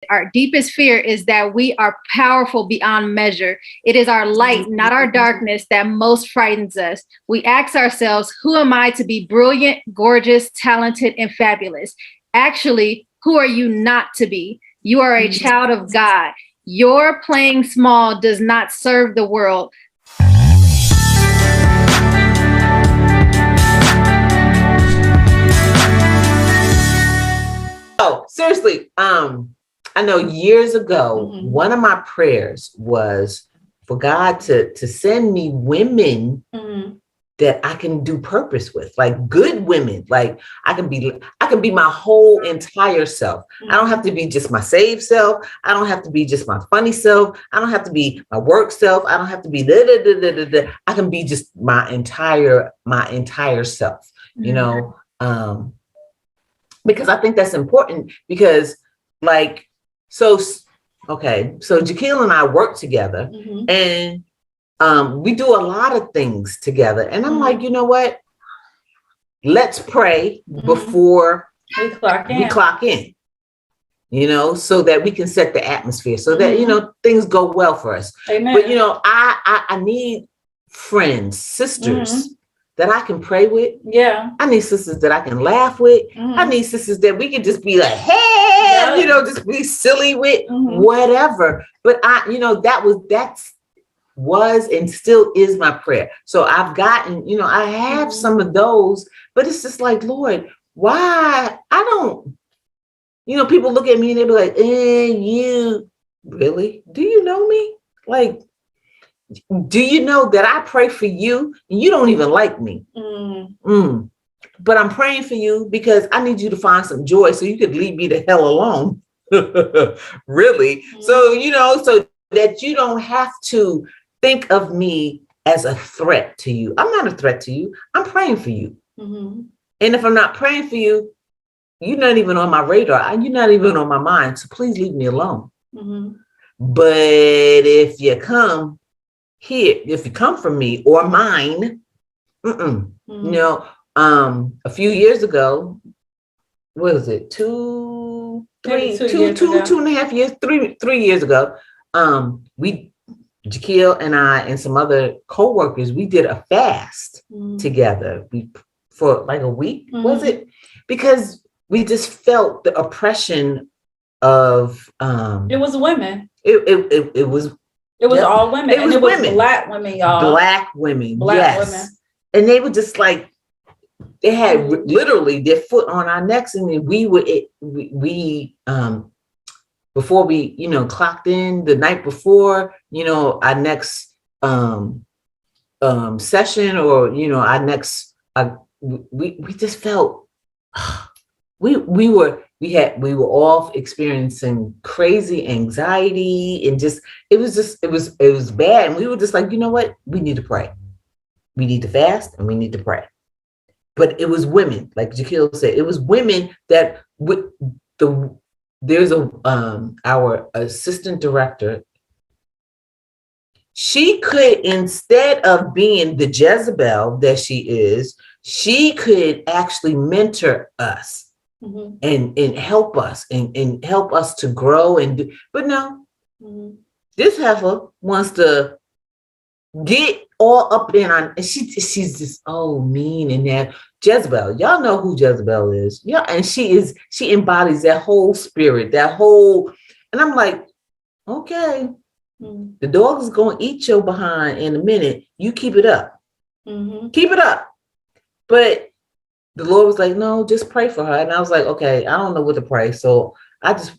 Our deepest fear is that we are powerful beyond measure. It is our light, not our darkness, that most frightens us. We ask ourselves, who am I to be brilliant, gorgeous, talented, and fabulous? Actually, who are you not to be? You are a child of God. Your playing small does not serve the world. Oh, seriously. I know years ago, one of my prayers was for God to send me women that I can do purpose with, like good women. Like I can be my whole entire self. I don't have to be just my saved self. I don't have to be just my funny self. I don't have to be my work self. I don't have to be I can be just my entire self, you know. Because I think that's important because so Jaquil and I work together and we do a lot of things together. And I'm like, you know what? Let's pray before we clock in, you know, so that we can set the atmosphere so that, you know, things go well for us. Amen. But, you know, I need friends, sisters that I can pray with. Yeah. I need sisters that I can laugh with. I need sisters that we can just be like, hey, you know, just be silly with, whatever. But you know, that was and still is my prayer. So I've gotten, you know, I have some of those, but it's just like, Lord, why? I don't, you know, people look at me and they be like, you really? Do you know me? Like, do you know that I pray for you and you don't even like me? But I'm praying for you because I need you to find some joy so you could leave me the hell alone. Really? So, you know, so that you don't have to think of me as a threat to you. I'm not a threat to you. I'm praying for you. And if I'm not praying for you, you're not even on my radar. You're not even on my mind. So please leave me alone. But if you come from me or mine, you know, a few years ago, what was it? 2.5 years, 3 years ago, Jaquil and I and some other co-workers, we did a fast together for like a week, was it? Because we just felt the oppression of it was women. It was all women. It was women. Black women, y'all. Black women. Women. And they were just like, they had literally their foot on our necks, and then we before we, you know, clocked in the night before, you know, our next session, or, you know, our next we just felt we were all experiencing crazy anxiety, and it was bad. And we were just like, you know what? We need to pray. We need to fast and we need to pray. But it was women, like Jaquil said, it was women that there's our assistant director. She could, instead of being the Jezebel that she is, she could actually mentor us and help us and help us to grow and do. But no, this heifer wants to get all up in on, and she's just mean and that Jezebel. Y'all know who Jezebel is. Yeah, and she embodies that whole spirit, and I'm like, okay, the dog is gonna eat your behind in a minute. You keep it up. Keep it up. But the Lord was like, no, just pray for her. And I was like, okay, I don't know what to pray. So I just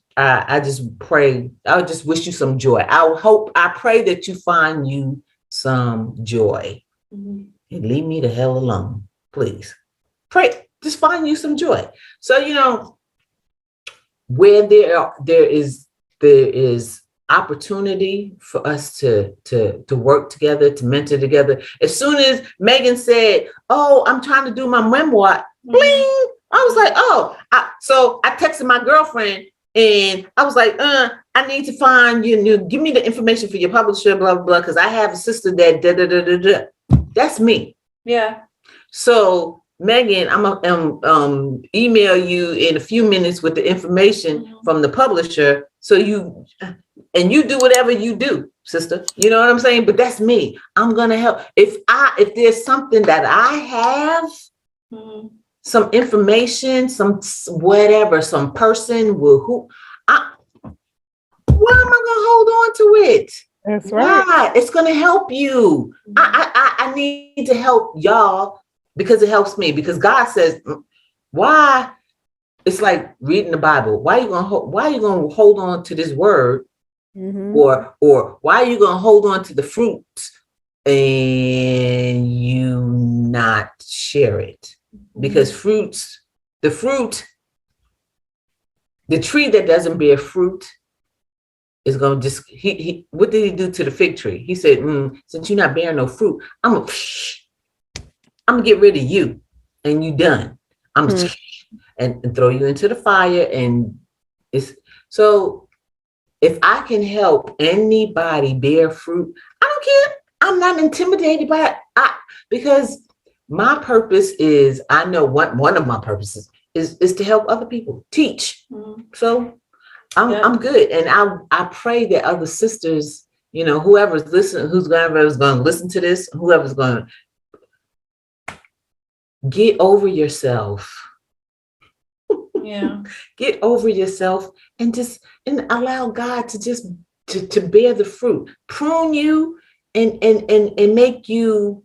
pray. I just wish you some joy. I pray that you find you some joy and leave me the hell alone, please. Pray, just find you some joy. So, you know, where there is opportunity for us to work together, to mentor together. As soon as Megan said, oh, I'm trying to do my memoir, bling, I was like, so I texted my girlfriend and I was like, I need to find you, give me the information for your publisher, blah, blah, blah, because I have a sister that That's me. Yeah. So Megan, I'm gonna email you in a few minutes with the information from the publisher So you do whatever you do, sister. You know what I'm saying? But that's me. I'm gonna help. If there's something that I have, some information, some whatever, some person why am I gonna hold on to it? That's right. Why? It's gonna help you. I need to help y'all because it helps me. Because God says, why? It's like reading the Bible. Why are you gonna hold on to this word? Or why are you gonna hold on to the fruit and you not share it? Because the tree that doesn't bear fruit is gonna just what did he do to the fig tree? He said, since you're not bearing no fruit, I'm gonna get rid of you and you done. I'm just and throw you into the fire. And it's so if I can help anybody bear fruit, I don't care. I'm not intimidated by it. Because my purpose is, I know one of my purposes is to help other people, teach. So I'm good. And I pray that other sisters, whoever's listening, whoever's going to listen to this, whoever's going to get over yourself. Yeah. Get over yourself and allow God to just to bear the fruit, prune you and make you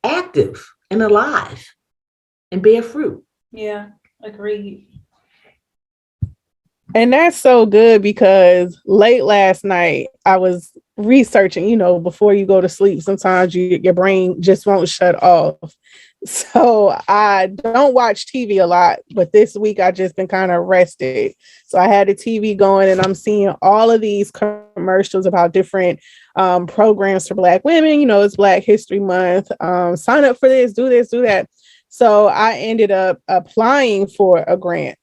active and alive and bear fruit. Yeah, agreed. And that's so good because late last night I was researching, before you go to sleep, sometimes your brain just won't shut off. So I don't watch TV a lot, but this week I just been kind of rested. So I had the TV going and I'm seeing all of these commercials about different programs for Black women. It's Black History Month. Sign up for this, do that. So I ended up applying for a grant.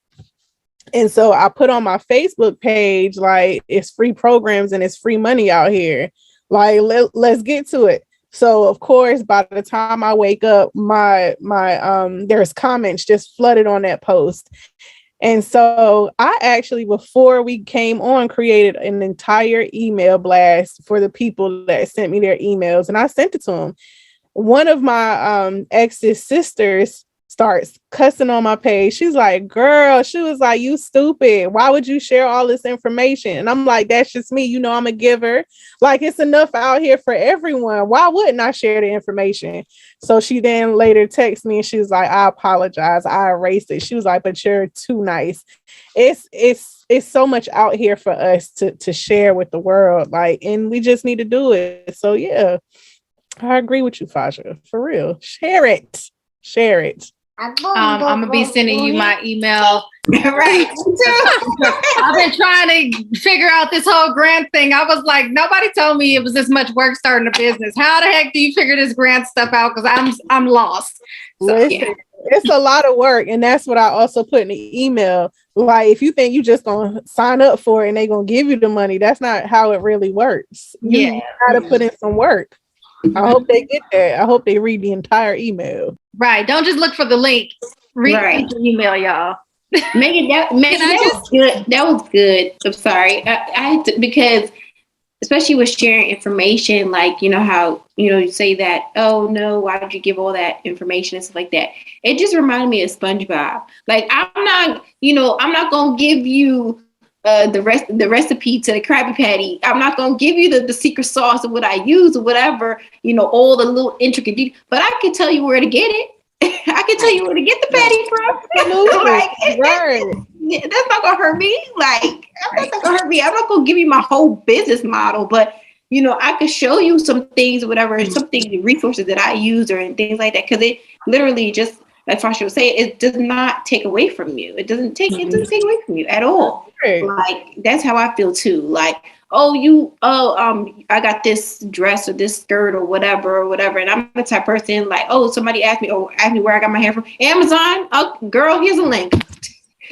And so I put on my Facebook page, like, it's free programs and it's free money out here. Like, let's get to it. So, of course, by the time I wake up, my there's comments just flooded on that post. And so I actually, before we came on, created an entire email blast for the people that sent me their emails. And I sent it to them. One of my ex's sisters starts cussing on my page. She's like, girl, she was like, you stupid. Why would you share all this information? And I'm like, that's just me. I'm a giver. Like, it's enough out here for everyone. Why wouldn't I share the information? So she then later texted me and she was like, I apologize. I erased it. She was like, but you're too nice. It's so much out here for us to share with the world. Like, and we just need to do it. So yeah, I agree with you, Fasha. For real. Share it. I'm gonna be sending you my email. Right. I've been trying to figure out this whole grant thing. I was like, nobody told me it was this much work starting a business. How the heck do you figure this grant stuff out? Because I'm lost. So, listen, it's a lot of work, and that's what I also put in the email. Like, if you think you just gonna sign up for it and they're gonna give you the money, that's not how it really works. You gotta put in some work. I hope they get that. I hope they read the entire email. Right. Don't just look for the link. Read the email, y'all. Megan, that was good. That was good. I'm sorry. I had to, because especially with sharing information, like, how, you say that, oh no, why did you give all that information and stuff like that? It just reminded me of SpongeBob. Like, I'm not going to give you the recipe to the Krabby Patty. I'm not going to give you the secret sauce of what I use or whatever, all the little intricate details, but I can tell you where to get it. I can tell you where to get the patty from. Like, that's not going to hurt me. Like, that's not going to hurt me. I'm not going to give you my whole business model, but I could show you some things or whatever, some things, resources that I use or things like that. Cause it literally just, like Fasha was saying, it does not take away from you. It doesn't take away from you at all. Right. Like, that's how I feel too. Like, I got this dress or this skirt or whatever. And I'm the type of person like, somebody asked me where I got my hair from. Amazon. Oh, girl, here's a link.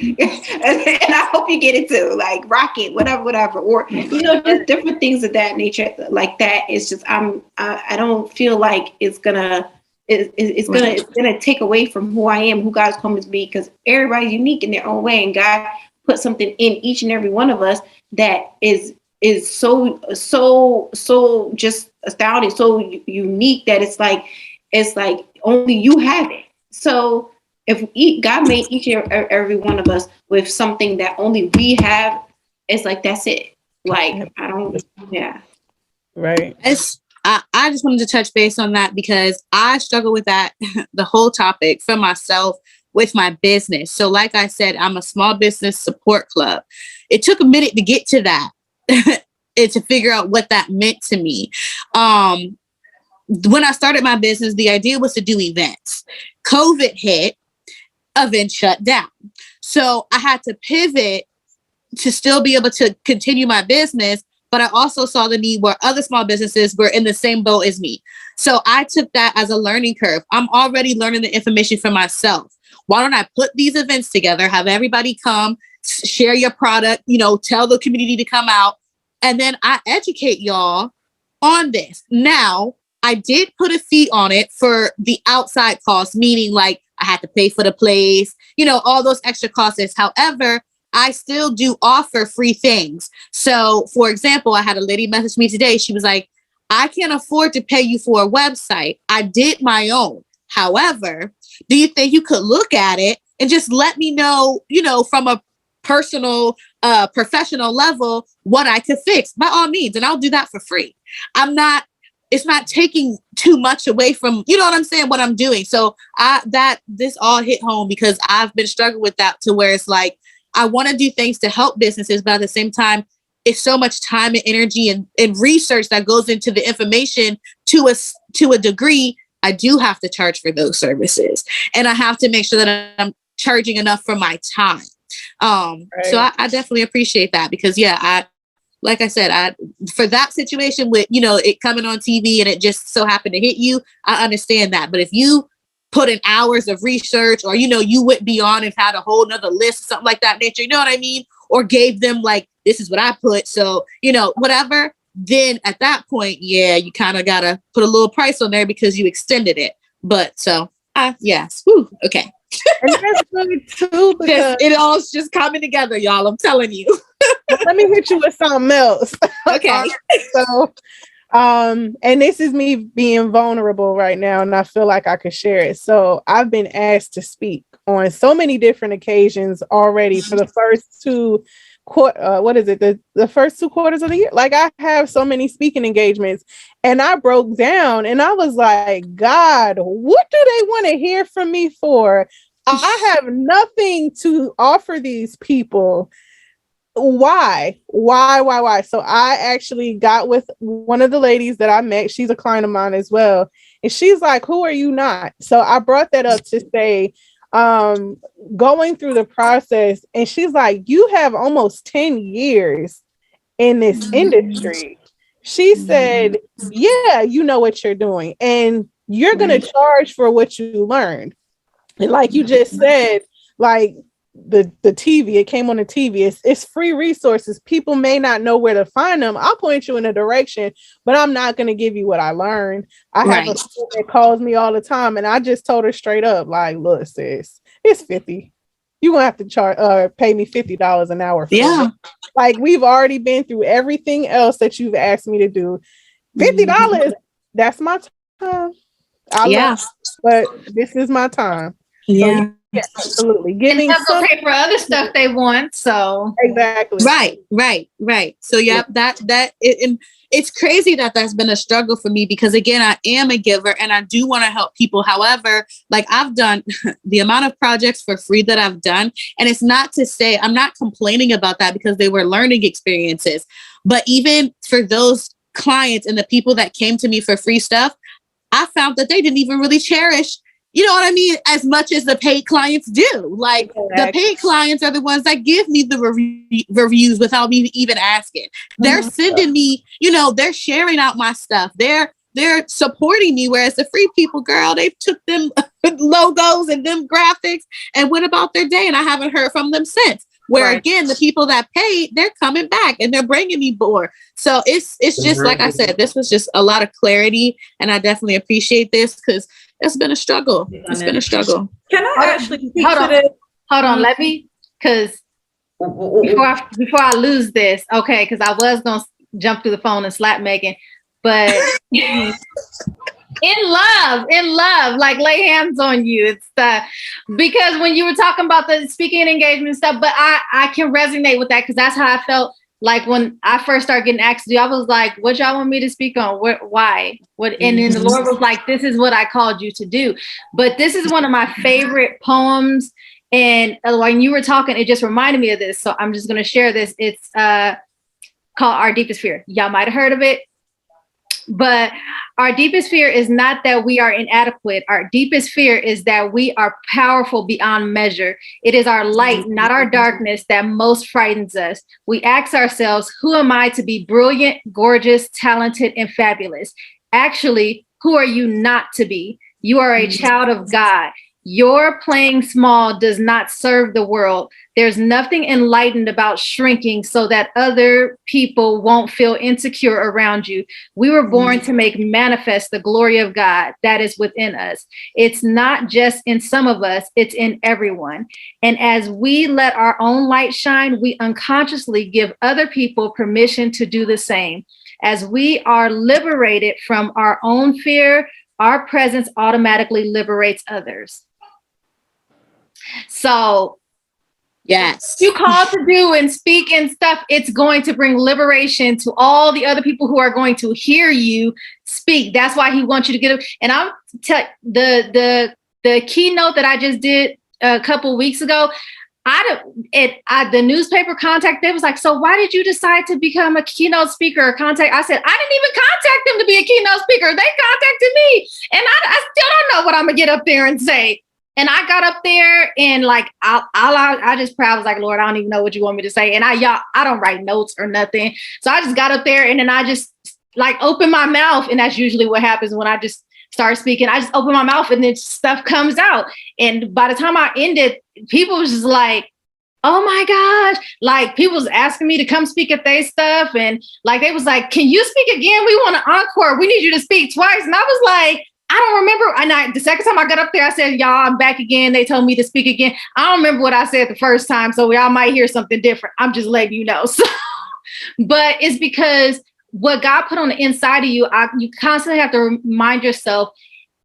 And I hope you get it too. Like, Rocket, whatever. Or, just different things of that nature. Like that. It's just, I don't feel like it's gonna take away from who I am, who God's called me to be, because everybody's unique in their own way, and God put something in each and every one of us that is so just astounding, so unique that it's like only you have it. So if God made each and every one of us with something that only we have, it's like that's it. Like Right. I just wanted to touch base on that because I struggle with that the whole topic for myself with my business. So like I said, I'm a small business support club. It took a minute to get to that and to figure out what that meant to me. When I started my business, the idea was to do events. COVID hit, events shut down. So I had to pivot to still be able to continue my business, but I also saw the need where other small businesses were in the same boat as me. So I took that as a learning curve. I'm already learning the information for myself. Why don't I put these events together, have everybody come, share your product, tell the community to come out, and then I educate y'all on this. Now, I did put a fee on it for the outside costs, meaning like I had to pay for the place, all those extra costs. However, I still do offer free things. So, for example, I had a lady message me today. She was like, I can't afford to pay you for a website. I did my own. However, do you think you could look at it and just let me know, from a personal, professional level, what I could fix? By all means. And I'll do that for free. It's not taking too much away from, what I'm saying, what I'm doing. So this all hit home because I've been struggling with that to where it's like, I want to do things to help businesses, but at the same time, it's so much time and energy and research that goes into the information to a degree. I do have to charge for those services, and I have to make sure that I'm charging enough for my time. Right. So I definitely appreciate that because like I said, for that situation with, it coming on TV and it just so happened to hit you, I understand that. But if you put in hours of research or, you went beyond and had a whole nother list or something like that nature, you know what I mean? Or gave them like, this is what I put. So, whatever. Then at that point, you kind of got to put a little price on there because you extended it. But so, yes. Whew, okay. And that's good too, because it all's just coming together, y'all. I'm telling you. Let me hit you with something else. Okay. So, and this is me being vulnerable right now, and I feel like I could share it. So I've been asked to speak on so many different occasions already for the first two the first 2 quarters of the year. Like I have so many speaking engagements, and I broke down and I was like, God, what do they want to hear from me for? I have nothing to offer these people. Why? So I actually got with one of the ladies that I met. She's a client of mine as well. And she's like, who are you not? So I brought that up to say, going through the process, and she's like, you have almost 10 years in this industry. She said, yeah, you know what you're doing, and you're going to charge for what you learned. And like you just said, like the TV, it came on the TV. It's free resources. People may not know where to find them. I'll point you in a direction, but I'm not going to give you what I learned. I have a student that calls me all the time, and I just told her straight up, like, look, sis, it's $50. You're gonna have to pay me $50 an hour for it. Like, we've already been through everything else that you've asked me to do. $50, that's my time. But this is my time. Yeah. So, yeah, absolutely. Giving and they'll pay for other stuff they want. So exactly. Right. So it's crazy that that's been a struggle for me because again, I am a giver and I do want to help people. However, like I've done the amount of projects for free that I've done, and it's not to say I'm not complaining about that because they were learning experiences, but even for those clients and the people that came to me for free stuff, I found that they didn't even really cherish, you know what I mean, as much as the paid clients do. Like the paid clients are the ones that give me the reviews without me even asking. They're sending me, they're sharing out my stuff. They're supporting me. Whereas the free people, girl, they took them logos and them graphics and went about their day. And I haven't heard from them since. Where again, the people that paid, they're coming back and they're bringing me more. So it's just like I said, this was just a lot of clarity, and I definitely appreciate this because it's been a struggle. It's been a struggle. Can I actually speak to this? Hold on, let me, because before I lose this, okay, because I was gonna jump through the phone and slap Megan, but in love, like lay hands on you. It's because when you were talking about the speaking engagement stuff, but I can resonate with that because that's how I felt like when I first started getting asked to do. I was like, what y'all want me to speak on? Why? What? And then the Lord was like, this is what I called you to do. But this is one of my favorite poems. And when you were talking, it just reminded me of this. So I'm just going to share this. It's called Our Deepest Fear. Y'all might have heard of it. But our deepest fear is not that we are inadequate. Our deepest fear is that we are powerful beyond measure. It is our light, not our darkness, that most frightens us. We ask ourselves, who am I to be brilliant, gorgeous, talented, and fabulous? Actually, who are you not to be? You are a child of God. Your playing small does not serve the world. There's nothing enlightened about shrinking so that other people won't feel insecure around you. We were born to make manifest the glory of God that is within us. It's not just in some of us, it's in everyone. And as we let our own light shine, we unconsciously give other people permission to do the same. As we are liberated from our own fear, our presence automatically liberates others. So yes, you call to do and speak and stuff, it's going to bring liberation to all the other people who are going to hear you speak. That's why he wants you to get up. And I'm the keynote that I just did a couple weeks ago. The newspaper contacted, it was like, so why did you decide to become a keynote speaker or contact? I said, I didn't even contact them to be a keynote speaker. They contacted me. And I still don't know what I'm gonna get up there and say. And I got up there and like, I just proud was like, Lord, I don't even know what you want me to say. And I don't write notes or nothing. So I just got up there and then I just like opened my mouth. And that's usually what happens when I just start speaking. I just open my mouth and then stuff comes out. And by the time I ended, people was just like, oh my gosh. Like people was asking me to come speak at their stuff. And like, they was like, can you speak again? We want an encore. We need you to speak twice. And I was like, I don't remember. And the second time I got up there, I said, y'all, I'm back again. They told me to speak again. I don't remember what I said the first time. So y'all might hear something different. I'm just letting you know. So, but it's because what God put on the inside of you, you constantly have to remind yourself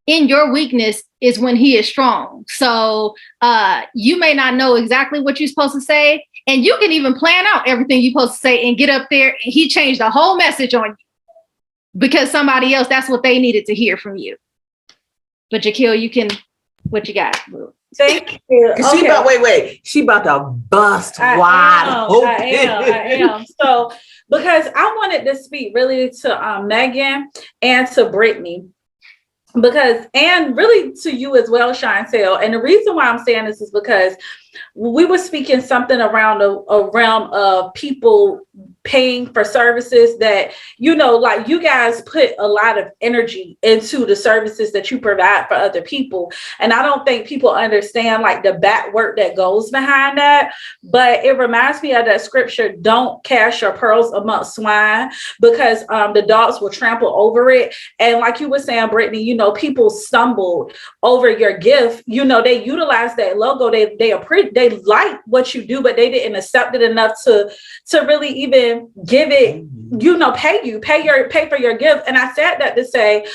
in your weakness is when he is strong. So you may not know exactly what you're supposed to say. And you can even plan out everything you're supposed to say and get up there. And he changed the whole message on you because somebody else, that's what they needed to hear from you. But Jaquil, what you got? Thank you. Okay. She about to bust wide open. I am. So, because I wanted to speak really to Megan and to Brittany. And really to you as well, Chantel. And the reason why I'm saying this is because we were speaking something around a realm of people paying for services that, like you guys put a lot of energy into the services that you provide for other people. And I don't think people understand like the back work that goes behind that. But it reminds me of that scripture, don't cast your pearls amongst swine because the dogs will trample over it. And like you were saying, Brittany, people stumbled over your gift. They utilize that logo. They like what you do, but they didn't accept it enough to really even give it, pay for your gift. And I said that to say,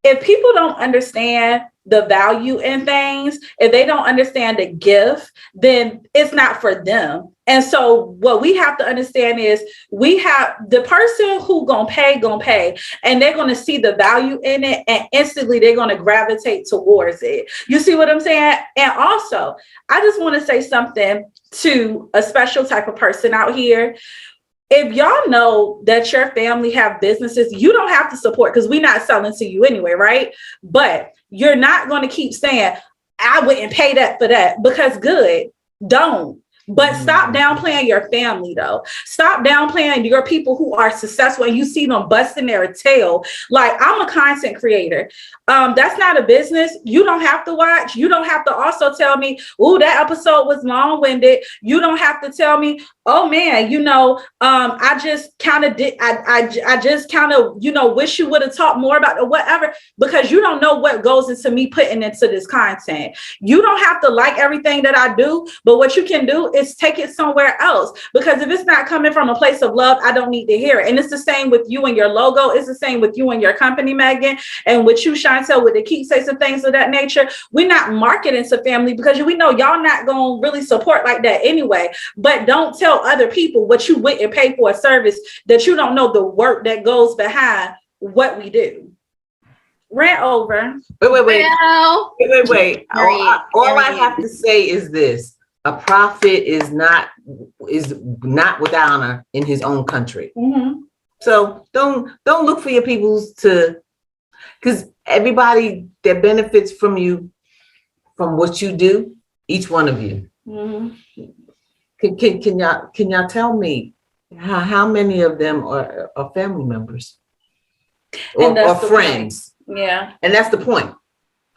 if people don't understand the value in things, if they don't understand the gift, then it's not for them. And so what we have to understand is we have the person who gonna pay, and they're gonna see the value in it, and instantly they're gonna gravitate towards it. You see what I'm saying? And also, I just want to say something to a special type of person out here. If y'all know that your family have businesses, you don't have to support because we're not selling to you anyway, right? But you're not going to keep saying, I wouldn't pay that for that because good, don't. But stop downplaying your family, though. Stop downplaying your people who are successful and you see them busting their tail. Like, I'm a content creator. That's not a business. You don't have to watch. You don't have to also tell me, oh, that episode was long-winded. You don't have to tell me, oh, man, I just kind of did. I just kind of, wish you would have talked more about it, whatever, because you don't know what goes into me putting into this content. You don't have to like everything that I do, but what you can do is take it somewhere else. Because if it's not coming from a place of love, I don't need to hear it. And it's the same with you and your logo. It's the same with you and your company, Megan, and with you, Chantel, with the keepsakes and things of that nature. We're not marketing to family because we know y'all not going to really support like that anyway. But don't tell other people what you wouldn't pay for a service that you don't know the work that goes behind what we do. Rant over. Wait. All I have to say is this: a prophet is not with honor in his own country. Mm-hmm. So don't look for your peoples because everybody that benefits from you, from what you do, each one of you. Mm-hmm. Can y'all tell me how many of them are family members or friends? Yeah. And that's the point.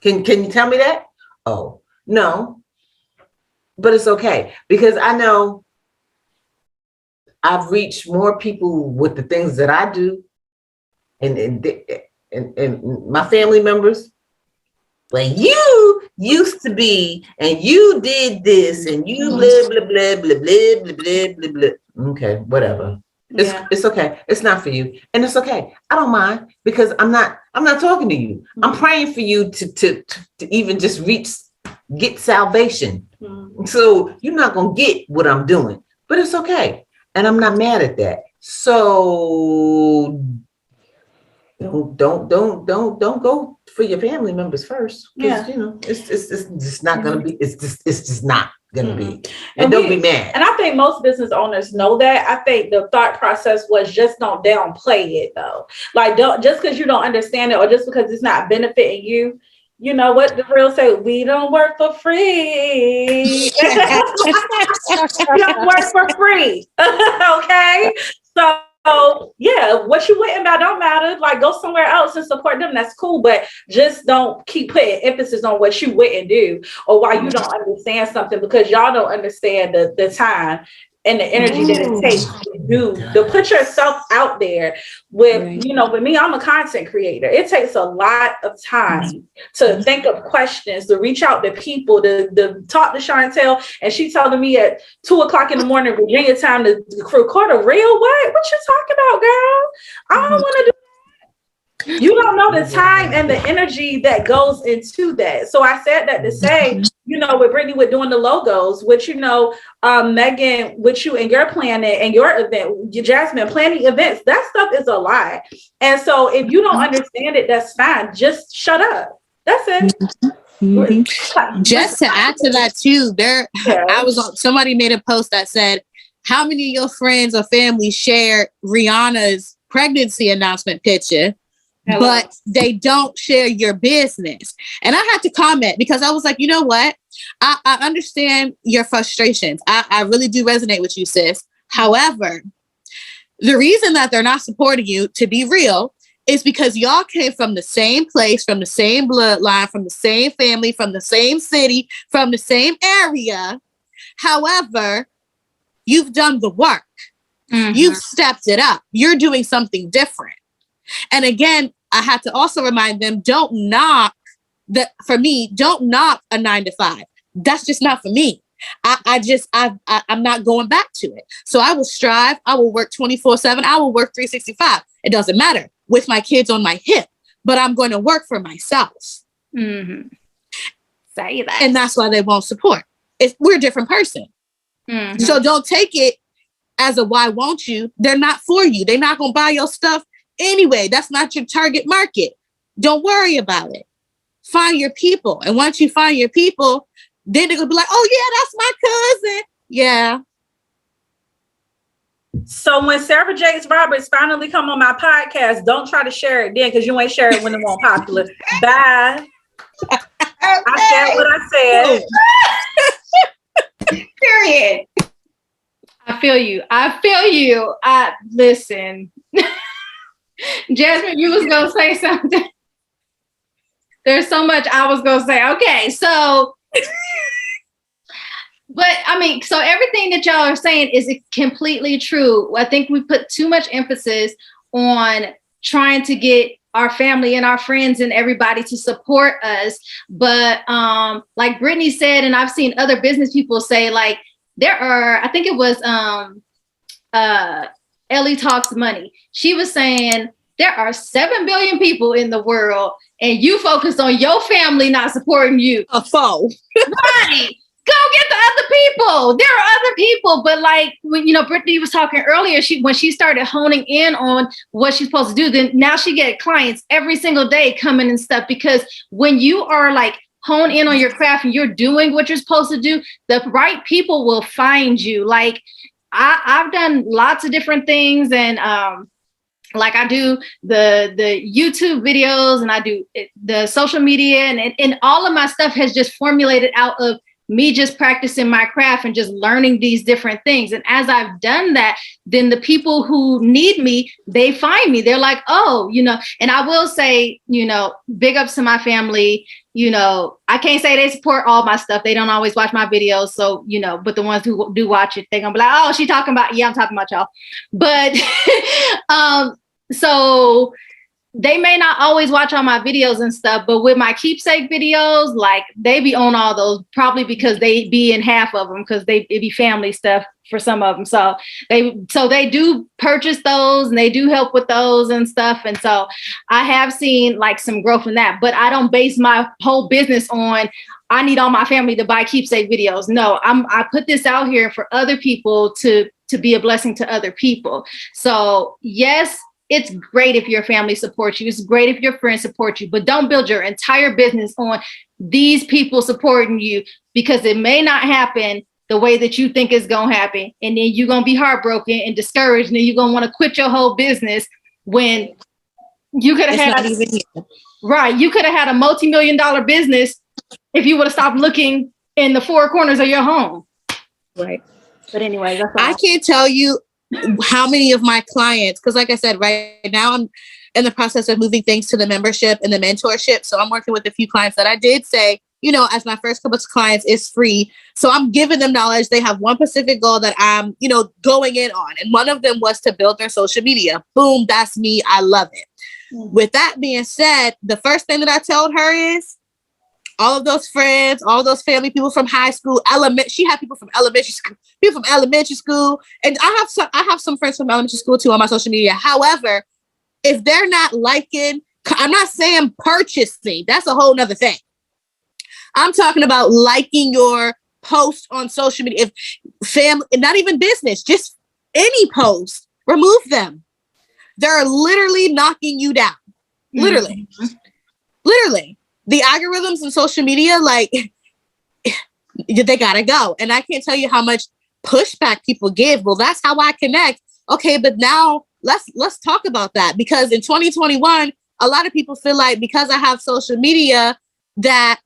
Can you tell me that? Oh, no. But it's okay because I know I've reached more people with the things that I do and my family members. Like you used to be and you did this and you blah blah blah blah blah blah blah blah blah. Okay, whatever. It's okay. It's not for you. And it's okay. I don't mind because I'm not talking to you. I'm praying for you to even just get salvation. So you're not going to get what I'm doing, but it's okay. And I'm not mad at that. So don't go for your family members first. Because it's just not going to be, it's just not going to be. And don't be mad. And I think most business owners know that. I think the thought process was just don't downplay it though. Like don't, just because you don't understand it or just because it's not benefiting you. You know what the real say? We don't work for free. We don't work for free. Okay. So yeah, what you wouldn't about don't matter. Like go somewhere else and support them. That's cool. But just don't keep putting emphasis on what you wouldn't do or why you don't understand something because y'all don't understand the time and the energy that it takes to put yourself out there with, with me, I'm a content creator. It takes a lot of time to think of questions, to reach out to people, to talk to Chantel. And she telling me at 2:00 in the morning, Virginia time to record a reel. What you talking about, girl? I don't want to do that. You don't know the time and the energy that goes into that. So I said that to say, with Brittany, with doing the logos, which, Megan, with you and your planning and your event, Jasmine, planning events, that stuff is a lot. And so if you don't understand it, that's fine. Just shut up. That's it. Just to add to that too, somebody made a post that said, how many of your friends or family share Rihanna's pregnancy announcement picture? Hello. But they don't share your business. And I had to comment because I was like, you know what? I understand your frustrations. I really do resonate with you, sis. However, the reason that they're not supporting you, to be real, is because y'all came from the same place, from the same bloodline, from the same family, from the same city, from the same area. However, you've done the work. Mm-hmm. You've stepped it up. You're doing something different. And again, I had to also remind them, don't knock a 9-to-5. That's just not for me. I'm not going back to it. So I will strive. I will work 24/7. I will work 365. It doesn't matter with my kids on my hip, but I'm going to work for myself. Mm-hmm. Say that. And that's why they won't support. We're a different person. Mm-hmm. So don't take it as a why won't you? They're not for you. They're not going to buy your stuff. Anyway, that's not your target market. Don't worry about it. Find your people. And once you find your people, then they're going to be like, oh, yeah, that's my cousin. Yeah. So when Sarah Jakes Roberts finally come on my podcast, don't try to share it then because you ain't share it when it won't popular. Bye. I said what I said. Period. I feel you. Listen. Jasmine, you was going to say something. There's so much I was going to say. Okay, so, but I mean, so everything that y'all are saying is completely true. I think we put too much emphasis on trying to get our family and our friends and everybody to support us. But like Brittany said, and I've seen other business people say, like, there are, I think it was Ellie Talks Money. She was saying there are 7 billion people in the world, and you focus on your family not supporting you. A foe. Right. Go get the other people. There are other people. But like when, Brittany was talking earlier, when she started honing in on what she's supposed to do, then now she get clients every single day coming and stuff. Because when you are like hone in on your craft and you're doing what you're supposed to do, the right people will find you. Like I've done lots of different things, and like I do the YouTube videos, and I do the social media, and all of my stuff has just formulated out of me just practicing my craft and just learning these different things. And as I've done that, then the people who need me, they find me. They're like, oh, and I will say, big ups to my family. I can't say they support all my stuff. They don't always watch my videos. So, but the ones who do watch it, they're gonna be like, oh, she talking about, yeah, I'm talking about y'all. But so they may not always watch all my videos and stuff, but with my keepsake videos, like they be on all those, probably because they be in half of them, because it be family stuff for some of them. So they do purchase those, and they do help with those and stuff. And so I have seen like some growth in that, but I don't base my whole business on, I need all my family to buy keepsake videos. No, I put this out here for other people to be a blessing to other people. So yes, it's great if your family supports you. It's great if your friends support you, but don't build your entire business on these people supporting you, because it may not happen the way that you think it's going to happen. And then you're going to be heartbroken and discouraged, and then you're going to want to quit your whole business when you could have you could have had a multi-million-dollar business if you would have stopped looking in the four corners of your home. Right. But anyway, that's all. I can't tell you how many of my clients, because like I said, right now I'm in the process of moving things to the membership and the mentorship. So I'm working with a few clients that I did say, as my first couple of clients is free. So I'm giving them knowledge. They have one specific goal that I'm, going in on. And one of them was to build their social media. Boom, that's me. I love it. Mm-hmm. With that being said, the first thing that I told her is, all of those friends, all those family, people from high school, she had people from elementary school, and I have some friends from elementary school too on my social media. However, if they're not liking, I'm not saying purchasing, that's a whole nother thing. I'm talking about liking your post on social media. If family, not even business, just any post, remove them. They're literally knocking you down. Literally. Mm-hmm. Literally. The algorithms in social media, like, they gotta go. And I can't tell you how much pushback people give. Well, that's how I connect. Okay, but now let's talk about that, because in 2021, a lot of people feel like because I have social media that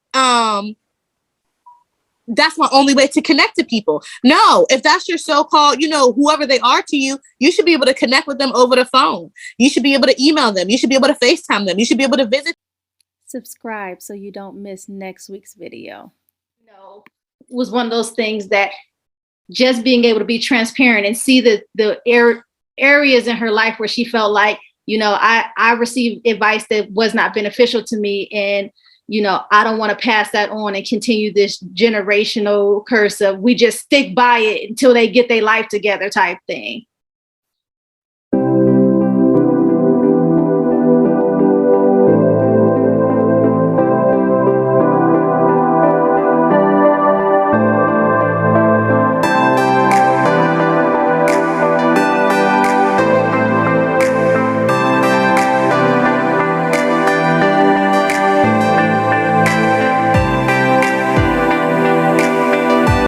that's my only way to connect to people. No, if that's your so-called, whoever they are to you, you should be able to connect with them over the phone. You should be able to email them. You should be able to FaceTime them. You should be able to visit. Subscribe so you don't miss next week's video. It was one of those things that just being able to be transparent and see the areas in her life where she felt like, I received advice that was not beneficial to me, and I don't want to pass that on and continue this generational curse of we just stick by it until they get their life together type thing.